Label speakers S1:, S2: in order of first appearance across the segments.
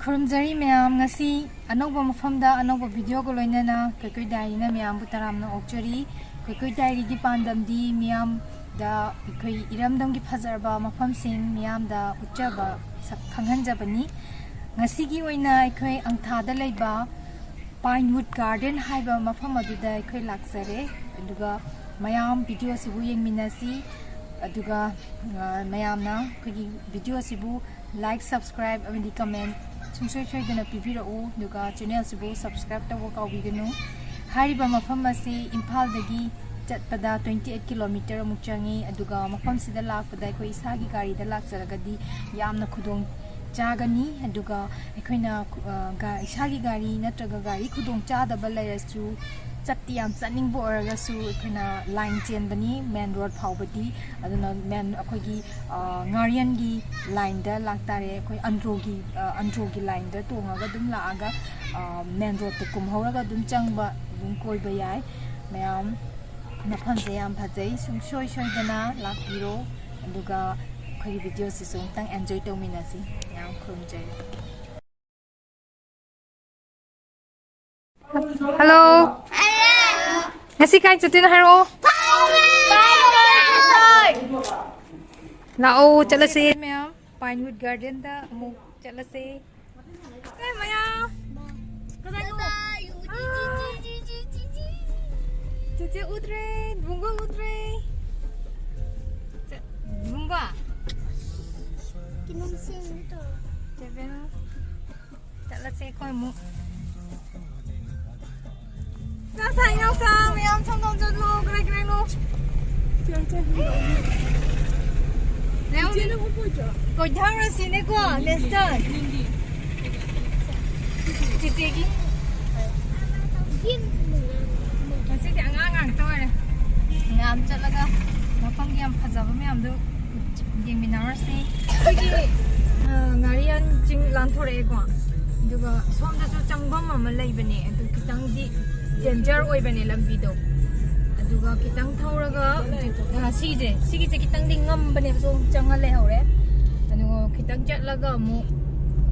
S1: Kurumjari mayam ngasi anauba mafamda anauba video ko loinana kaikoi diary na mayam bu taramna okjari kaikoi diary gi pandam di mayam da kai iramdam gi phajarba mafam sing mayam da uchaba sak khanghanjabani ngasi gi oina kai angtha da leiba Pinewood Garden haiba mafam aduda kai laksare aduga mayam video sibu yengminasi aduga mayam na kai video sibu like subscribe and comment Sungsoi dana pibirao duga channel sibu subscribe tawo kawbiganu hariba mafam asi Imphal dagi chatpada 28 km amuk changi aduga mafam sida lakpada koi isagi gari da lakjaragadi yamna khudong chagani aduga ekoina isagi gari natraga gari khudong chadaba lairasu chatti yam chaning bo oragasu ekoina line chain bani main road phawbadi aduna main akogi ngarian gi line da laktare koi androgi line da tongaga dum laaga main road to kum horaga dum changba dum koiba yai mayam mafam se yam phajai sungsoi dana lakpiro aduga khoi video si sung tang enjoy tawminasi yam khurumjai Hello Ngasi kai chutin haro Lao chalase mayam Pinewood Garden da amuk chalase mayam Cici utre bunga kinong sing to Jebeno chalase koi mu Sayang sang mayam chongdong jodlo kare no Leo ko dhara sine ko Lester Cici gi Masih di angang to re ngam chalaga mafam gi am phajaba mayam du yengminar se sigi ngarian jing lanthore ko duga somda chu changbam ama leibane adu kitang di danger oibane lambi do aduga kitang thauraga sigi je kitang ding ngam bane so changal le hore anu kitang chatlaga mu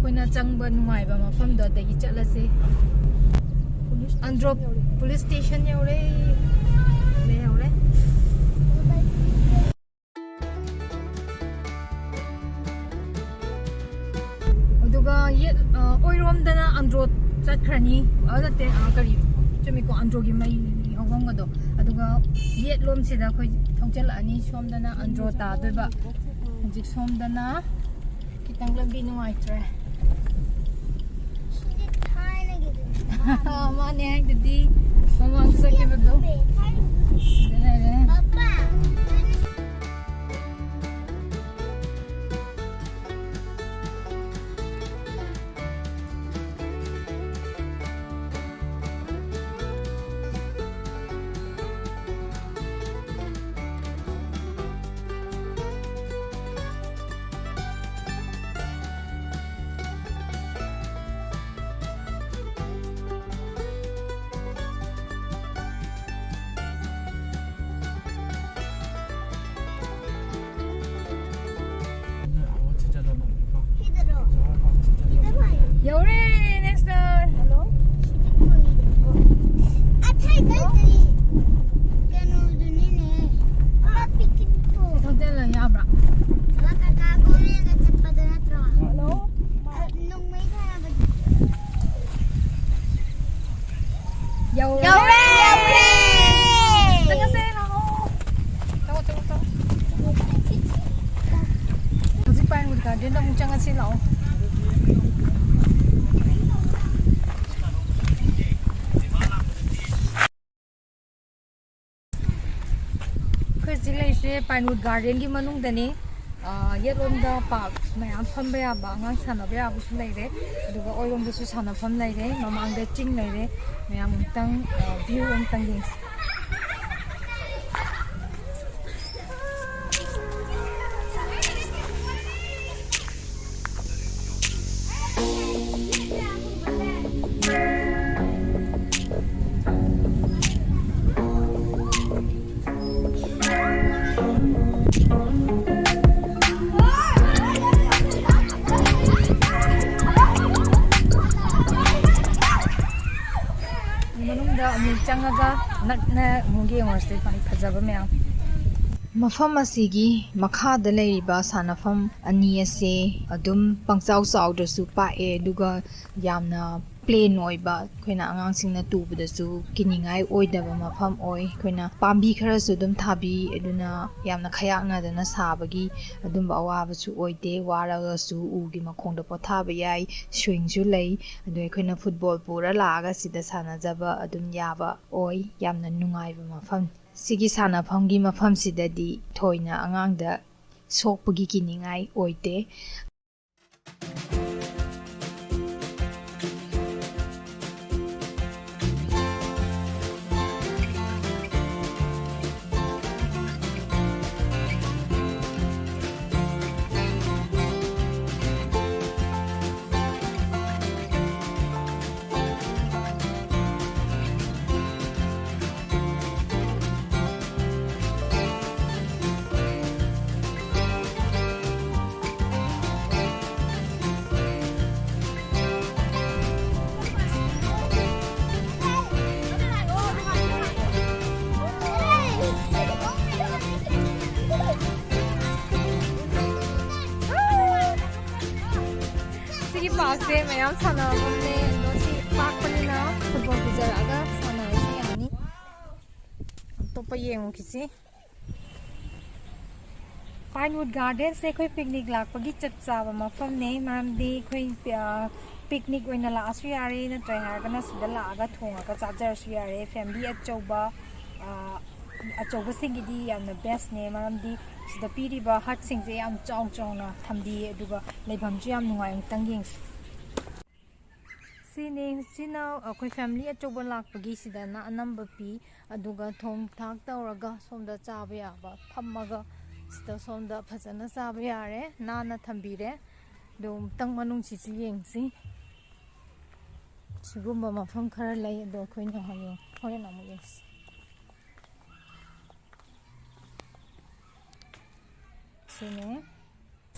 S1: koina changba nungai ba mafam do dagi chatlase Androp police station yaure le yaure aduga ye oirom dana andro chatkrani adate kari chumi ko andro gi mai hawang do aduga yet lom sida khoi thongchal ani som dana andro ta doiba hojik som dana kitang lambi nuai tre Mane hai didi mama sakit betul Papa Yaure next hello athai kai kanu dunine pikin ko hotel la yabra ala kaka ko ne ga chappada na tra hello nung mai thara ba yaure tanga se na ho tawo Hoji Pinewood Garden da mung changa se lao Pinewood Garden gi manung dani yelom da park mayam phamba ya ba ngang sanaba ya busu leire aduga oirom da su sanafam leire mamang da ching leire mayam tang view ang tanging manungda amuk changaga nakna mungi ngorse pani phajaba myam mafam asigi makhada leiriba sanafam ani ase adum pangchau chawdrasu pae duga yamna plain oiba khoina angangsingna tubadasu kiningai oidaba mafam oi khoina pambi kharasu dum thabi eduna yamna khayakna dana sabagi adumba awabasu oide waragasu ugi makhongda pothaba yai swingju lei adoi khoina football pura laaga sida sanajaba adum yaba oi yamna nungaiba mafam sigi sanafamgi mafam sidadi thoina angangda sokpagi kiningai oide Pakse mayam sana bumne dosi pak panina football bijaraga sana isi yani topa yengu kisi Pinewood Garden se koi picnic lakpagi chap chaba mafam ne mamdi koi picnic oina la asu yare na try hargana sida la aga thonga ka chajar asu yare family achauba singidi yamna best ne mamdi sida piriba hut singje yam chong chongna thamdi aduga leibam ju yam nungai tang yeng sina akoi family achauba lakpagi sida na anamba pi aduga thong thak tawraga somda chaba yaba phammaga sida somda phajana chaba yare nana thambire dum tang manung chi yengsi sigumba mafam khara lei ado khoina haye horen amu yes sine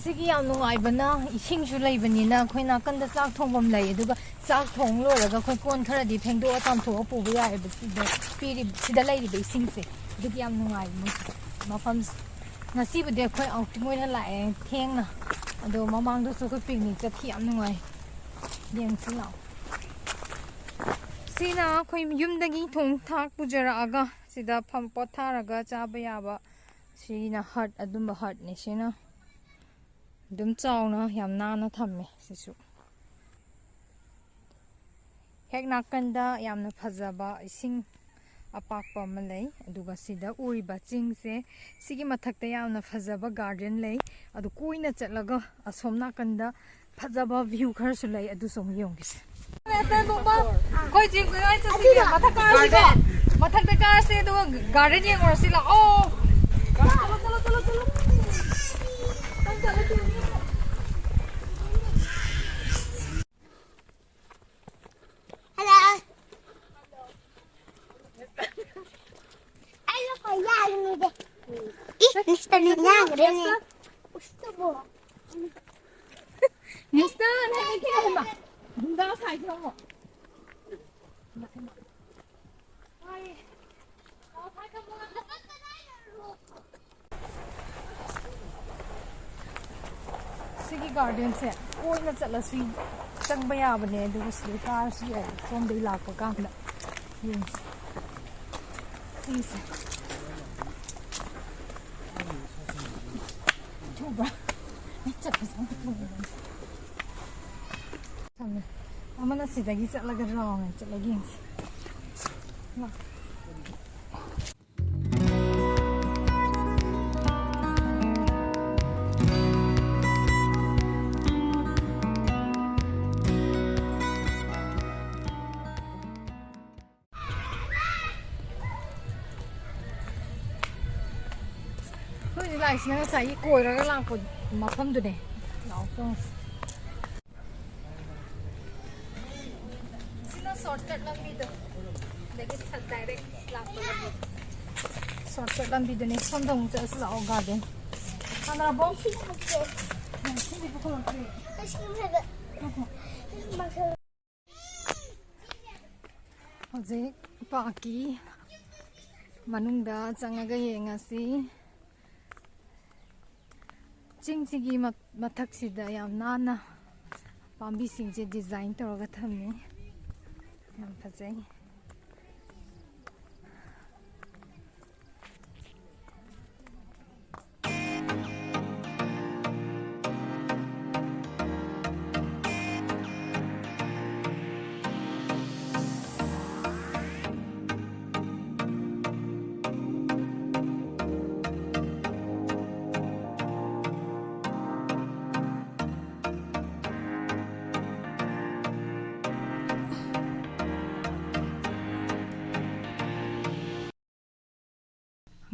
S1: sigi yam nungai bana ising ju lei banina khoina kanda chak thongbam lei aduga chak thong loraga khoi kon khara di phengdo atam tho pu bu yae sida piri sida lei ri ising se dugi yam nungai mafam ngasi bu de khoi outing na lae thengna ado mamang do so ko picnic cha thi yam nungai yeng sila sina khoi yumdagi thong thak pujara aga sida pham potharaga chaba yaba sina hut adumba hut ne sina dum chawna yam nana thamme sisu hek nakanda yamna phajaba ising apakpa malai aduga sida uriba chingse sigi mathakta yamna phajaba garden lei adu koina chatlaga asomna kanda phajaba view khar su lei adu som yongis koi jing koi chasi mathakta car se do garden yeng or sila oh chalo
S2: Что не нагрели? Что было?
S1: Не стану, не кема. Да, сайкромо. Sigi garden se koi na chala sui changba ya bane du sli car si ai from dei lak pa ka na yes please chuba chala sang tu samne amana sidagi chala ga wrong chala gi na like na sa I koi ra lang ko mafam du ne lao so sina shortcut lambi do lagi sa direct lang ko lambi shortcut lambi do ne somdong cha sa lao garden ana bo si ko ko Hojik paki manungda changaga yengasi chingchigi mathaksida yam nana pambi singje design tawraga thamni yam phajai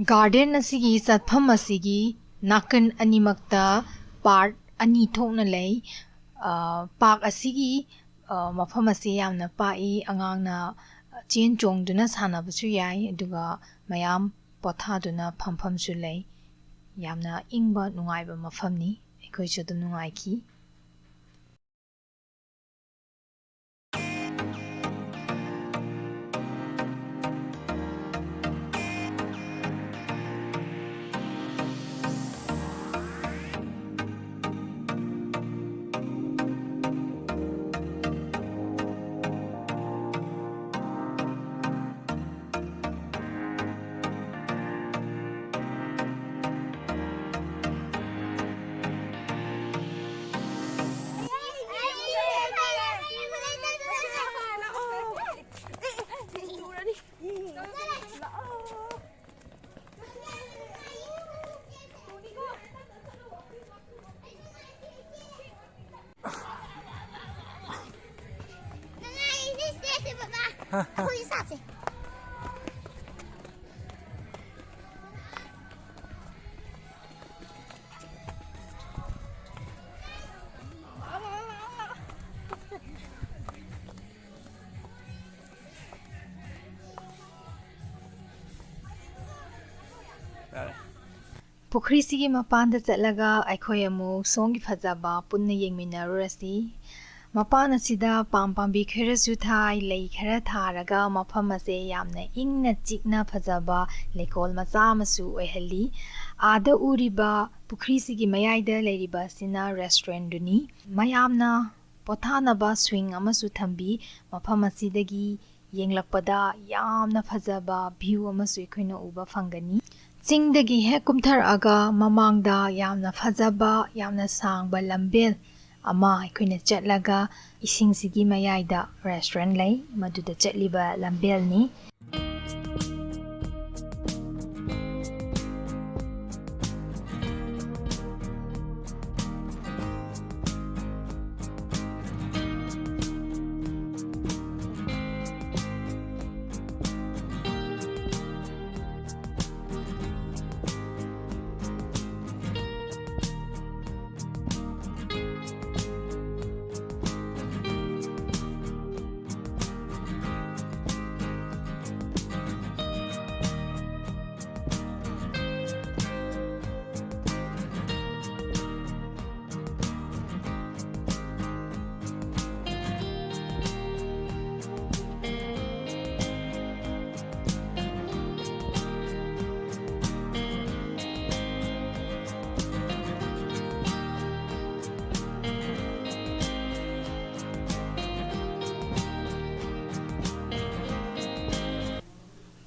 S1: Garden asigi satpham asigi nakan animakta part ani thokna lei park asigi mafam ase yamna pai angangna chen chongduna sanabasu yai aduga mayam pothaduna phampham su lei yamna ingba nungaiba mafamni ekhoi chu dum nungaiki Pukhrisi mapanda chatlaga aikhoi amu songi phajaba punna yengminarurasi mapana sida pampambi kherasu thai lei khera tharaga mafam ase yamna ingna chikna phajaba lekol macha masu oihali ada uriba pukhrisi gi mayaida leiriba sina restaurant duni mayamna pothanaba swing amasu thambi mafam asidagi yenglakpada yamna phajaba view amasu ikhoina uba phangani Chingdagi hek kumtharaga mamangda yamna phajaba yamna sangba lambel ama ikhoina chatlaga isingsigi mayaida restaurant lei maduda chatliba lambel ni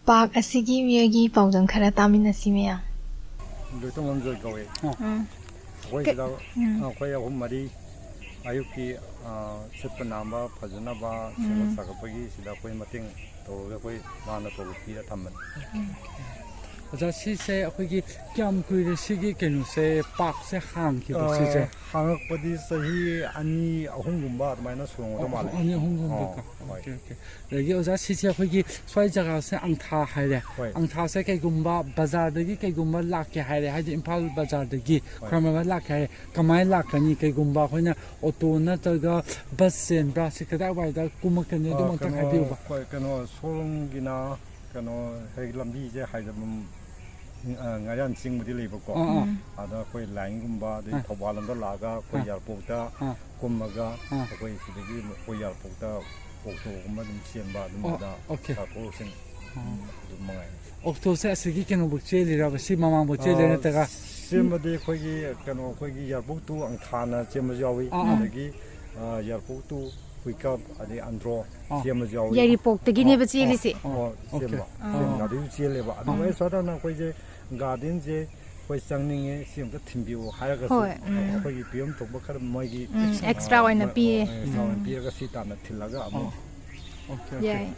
S1: Park asigi miyagi paudang khara taminasi meya
S3: Lutong lamjoi kawe khoi sida khoi ahum mari ayuki sitpa namba phajana ba sema sakapagi sida khoi mating tawga khoi lana tawki da thamman
S4: Aja si se akhoi kyam kuire sigi kenu se park se hang ki ba si se
S3: hangak padi sahi ani ahum gumba maina sungo da male
S4: ani ahum gumba ka okay okay lagi aja si se akhoi swai jaga se angtha haire angtha se kai gumba bazar dagi kai gumba lak ke haire haji Imphal bazar dagi khrama lak haire kamai lak kani kai gumba khoina auto na taga bus sen bra se kada wai da kumakane dum ta khabi ba
S3: khoi kano solong gina kano hei lambi je haidam ngayan sing mudi leba ko ada khoi line gumba de thobalam da laga khoi airport ta kumaga khoi sidagi khoi airport ta ꯑꯣꯛꯇꯣꯒꯨꯝꯕ ꯑꯗꯨꯝ ꯆꯦꯟꯕ ꯑꯗꯨꯝꯕꯗ ꯊꯕꯛꯁꯤꯡ ꯑꯗꯨꯝ ꯃꯉꯥꯏ
S4: ꯑꯣꯛꯇꯣꯁꯦ ꯑꯁꯤꯒꯤ ꯀꯩꯅꯣꯕꯨ ꯆꯦꯜꯂꯤꯔꯕ ꯁꯤ ꯃꯃꯥꯡꯕꯨ ꯆꯦꯜꯂꯤꯔ ꯅꯠꯇ꯭ꯔꯒ
S3: ꯆꯦꯟꯕꯗꯤ ꯑꯩꯈꯣꯏꯒꯤ ꯀꯩꯅꯣ ꯑꯩꯈꯣꯏꯒꯤ ꯏꯌꯥꯔꯄꯣꯔꯠ ꯇꯨ ꯑꯪꯊꯥꯅ ꯆꯦꯟꯕꯁꯨ ꯌꯥꯎꯏ ꯑꯗꯒꯤ ꯏꯌꯥꯔꯄꯣꯔꯠ ꯇꯨ ꯋꯤꯀꯞ ꯑꯗꯩ ꯑꯟꯗ꯭ꯔꯣ ꯆꯦꯟꯕꯁꯨ ꯌꯥꯎꯏ
S1: ꯌꯥꯏꯔꯤꯄꯣꯛꯇꯒꯤꯅꯦꯕ ꯆꯦꯜꯂꯤꯁꯦ
S3: ꯆꯦꯟꯕ ꯒꯥꯔꯗꯦꯟꯁꯨ ꯆꯦꯜꯂꯦꯕ ꯑꯗꯨꯃꯥꯏꯅ ꯁꯣꯗꯅ ꯑꯩꯈꯣꯏꯁꯦ ꯒꯥꯔꯗꯦꯟꯁꯦ ꯑꯩꯈꯣꯏ ꯆꯪꯅꯤꯡꯉꯦ ꯁꯤ ꯑꯝꯇ ꯊꯤꯟꯕꯤꯌꯨ ꯍꯥꯏꯔꯒꯁꯨ ꯑꯩꯈꯣꯏꯒꯤ ꯄꯤꯐꯝ ꯊꯣꯛꯄ ꯈꯔ ꯃꯣꯏꯒꯤ
S1: ꯑꯦꯛꯁꯇ꯭ꯔꯥ ꯑꯣꯏꯅ ꯄꯤꯌꯦ
S3: ꯑꯦꯛꯁꯇ꯭ꯔꯥ ꯑꯣꯏꯅ ꯄꯤꯔꯒ ꯁꯤ ꯇꯥꯟꯅ ꯊꯤꯜꯂꯒ ꯑꯃꯨꯛ
S1: ꯌꯥꯏ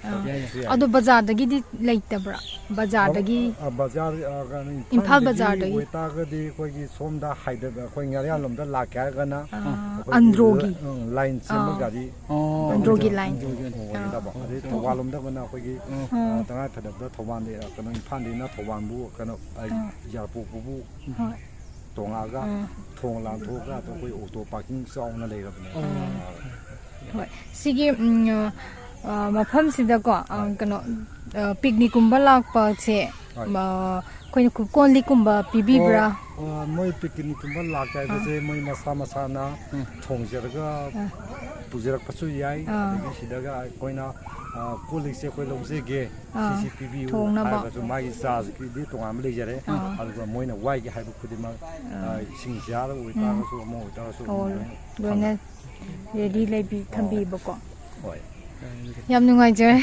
S1: ꯑꯗꯣ ꯕꯖꯥꯔꯗꯒꯤꯗꯤ ꯂꯩꯇꯕ꯭ꯔꯥ ꯕꯖꯥꯔꯗꯒꯤ
S3: ꯕꯖꯥꯔ
S1: ꯏꯝꯐꯥꯜ ꯕꯖꯥꯔꯗꯒꯤ
S3: ꯑꯣꯏꯇꯥꯔꯒꯗꯤ ꯑꯩꯈꯣꯏꯒꯤ ꯁꯣꯝꯗ ꯍꯥꯏꯗꯕ ꯑꯩꯈꯣꯏ ꯉꯥꯔꯤꯌꯥꯟꯂꯣꯝꯗ ꯂꯥꯛꯀꯦ ꯍꯥꯏꯔꯒꯅ
S1: ꯑꯟꯗ꯭ꯔꯣꯒꯤ
S3: ꯂꯥꯏꯟ ꯁꯦꯝꯕ ꯒꯥꯔꯤ
S1: ꯑꯟꯗ꯭ꯔꯣꯒꯤ ꯂꯥꯏꯟ
S3: ꯑꯣꯏꯒꯗꯕ ꯑꯗꯩ ꯊꯧꯕꯥꯜꯂꯣꯝꯗꯒꯅ ꯑꯩꯈꯣꯏꯒꯤ ꯇꯉꯥꯏ ꯐꯗꯕꯗ ꯊꯧꯕꯥꯜꯗ ꯀꯩꯅꯣ ꯏꯝꯐꯥꯜꯗꯩꯅ ꯊꯧꯕꯥꯜꯕꯨ ꯀꯩꯅꯣ ꯏꯌꯥꯔꯄꯣꯔꯠꯄꯨ ꯇꯣꯡꯉꯛꯑꯒ ꯊꯣꯡ ꯂꯥꯟꯊꯣꯛꯑꯒ ꯑꯩꯈꯣꯏ ꯑꯣꯇꯣ ꯄꯥꯔꯀꯤꯡ ꯆꯥꯎꯅ ꯂꯩꯔꯕꯅꯦ
S1: ꯍꯣꯏ ꯁꯤꯒꯤ ꯃꯐꯝꯁꯤꯗꯀꯣ ꯀꯩꯅꯣ ꯄꯤꯛꯅꯤꯛꯀꯨꯝꯕ ꯂꯥꯛꯄꯁꯦ ꯑꯩꯈꯣꯏꯅ ꯀꯣꯜ ꯂꯤꯛꯀꯨꯝꯕ ꯄꯤꯕꯤꯕ꯭ꯔꯥ
S3: ꯃꯣꯏ ꯄꯤꯛꯅꯤꯛꯀꯨꯝꯕ ꯂꯥꯛꯀꯦ ꯍꯥꯏꯕꯁꯦ ꯃꯣꯏ ꯃꯁꯥ ꯃꯁꯥꯅ ꯊꯣꯡꯖꯔꯒ ꯄꯨꯖꯔꯛꯄꯁꯨ ꯌꯥꯏ ꯑꯗꯒꯤ ꯁꯤꯗꯒ ꯑꯩꯈꯣꯏꯅ ꯀꯣꯜ ꯂꯤꯛꯁꯦ ꯑꯩꯈꯣꯏ ꯂꯧꯖꯒꯦ ꯁꯤꯁꯤ ꯄꯤꯕꯤꯌꯨ ꯍꯥꯏꯔꯒꯁꯨ ꯃꯥꯒꯤ ꯆꯥꯔꯖꯀꯤꯗꯤ ꯇꯣꯉꯥꯟꯕ ꯂꯩꯖꯔꯦ ꯑꯗꯨꯒ ꯃꯣꯏꯅ ꯋꯥꯏꯒꯦ ꯍꯥꯏꯕ ꯈꯨꯗꯤꯡꯃꯛ ꯏꯁꯤꯡ ꯖꯥꯔ ꯑꯣꯏꯇꯥꯔꯒꯁꯨ ꯑꯃ ꯑꯣꯏꯇꯥꯔꯒꯁꯨ
S1: ꯂꯣꯏꯅ ꯔꯦꯗꯤ ꯊꯝꯕꯤꯕꯀꯣ
S3: ꯍꯣꯏ
S1: ꯌꯥꯝ ꯅꯨꯡꯉꯥꯏꯖꯔꯦ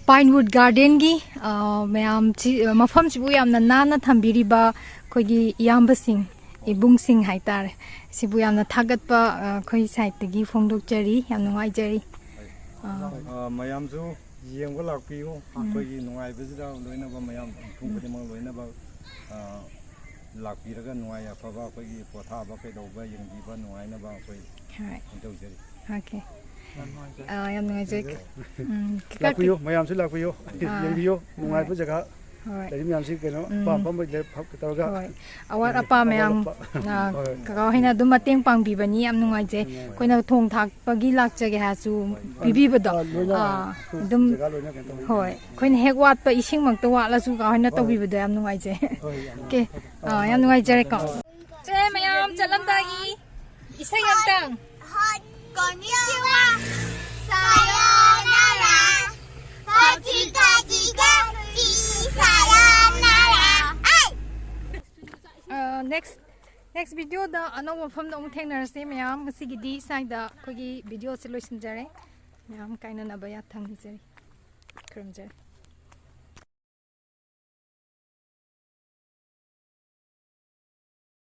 S1: ꯄꯥꯏꯟꯋꯨꯗ ꯒꯥꯔꯗꯦꯟꯒꯤ ꯃꯌꯥꯝꯁꯤ ꯃꯐꯝꯁꯤꯕꯨ ꯌꯥꯝꯅ ꯅꯥꯟꯅ ꯊꯝꯕꯤꯔꯤꯕ ꯑꯩꯈꯣꯏꯒꯤ ꯏꯌꯥꯝꯕꯁꯤꯡ ꯏꯕꯨꯡꯁꯤꯡ ꯍꯥꯏꯇꯥꯔꯦ ꯁꯤꯕꯨ ꯌꯥꯝꯅ ꯊꯥꯒꯠꯄ ꯑꯩꯈꯣꯏ ꯁꯥꯏꯠꯇꯒꯤ ꯐꯣꯡꯗꯣꯛꯆꯔꯤ ꯌꯥꯝ ꯅꯨꯡꯉꯥꯏꯖꯔꯤ
S3: ꯃꯌꯥꯝꯁꯨ ꯌꯦꯡꯕ ꯂꯥꯛꯄꯤꯌꯨ ꯑꯩꯈꯣꯏꯒꯤ ꯅꯨꯡꯉꯥꯏꯕꯁꯤꯗ ꯂꯣꯏꯅꯕ ꯃꯌꯥꯝ ꯃꯤꯄꯨꯝ ꯈꯨꯗꯤꯡꯃꯛ ꯂꯣꯏꯅꯕ ꯂꯥꯛꯄꯤꯔꯒ ꯅꯨꯡꯉꯥꯏ ꯑꯐꯕ ꯑꯩꯈꯣꯏꯒꯤ ꯄꯣꯊꯥꯕ ꯀꯩꯗꯧꯕ ꯌꯦꯡꯕꯤꯕ ꯅꯨꯡꯉꯥꯏꯅꯕ ꯑꯩꯈꯣꯏ ꯇꯧꯖꯔꯤ
S1: ꯑꯣꯀꯦ ꯌꯥꯝ ꯅꯨꯡꯉꯥꯏꯖꯔꯤ
S3: ꯂꯥꯛꯄꯤꯌꯨ ꯃꯌꯥꯝꯁꯨ ꯂꯥꯛꯄꯤꯌꯨ ꯌꯦꯡꯕꯤꯌꯨ ꯅꯨꯡꯉꯥꯏꯕ ꯖꯒꯥ ꯂꯩꯔꯤ ꯃꯌꯥꯝꯁꯤ ꯀꯩꯅꯣ ꯑꯄꯥꯝꯕ ꯇꯧꯔꯒ
S1: ꯑꯋꯥꯠ ꯑꯄꯥ ꯃꯌꯥꯝ ꯀꯀꯥ ꯍꯣꯏꯅ ꯑꯗꯨꯝ ꯃꯇꯦꯡ ꯄꯥꯡꯕꯤꯕꯅꯤ ꯌꯥꯝ ꯅꯨꯡꯉꯥꯏꯖꯩ ꯑꯩꯈꯣꯏꯅ ꯊꯣꯡ ꯊꯥꯛꯄꯒꯤ ꯂꯥꯛꯆꯒꯦ ꯍꯥꯏꯔꯁꯨ ꯄꯤꯕꯤꯕꯗꯣ ꯑꯗꯨꯝ ꯍꯣꯏ ꯑꯩꯈꯣꯏꯅ ꯍꯦꯛ ꯋꯥꯠꯄ ꯏꯁꯤꯡꯃꯛꯇ ꯋꯥꯠꯂꯁꯨ ꯀꯀꯥ ꯍꯣꯏꯅ ꯇꯧꯕꯤꯕꯗꯣ ꯌꯥꯝ ꯅꯨꯡꯉꯥꯏꯖꯩ ꯑꯣꯀꯦ ꯌꯥꯝ ꯅꯨꯡꯉꯥꯏꯖꯔꯦꯀꯣ ꯆꯦ ꯃꯌꯥꯝ ꯆꯠꯂꯝꯗꯥꯏꯒꯤ ꯏꯁꯩ ꯑꯝꯇꯪ
S2: Konnichiwa, sayonara, hachikachiga, sayonara.
S1: next videoda another mafamda amuk thengnarase mayam ngasigidi saida khogi video se loisinjare mayam kainanaba ya thangjari kramjare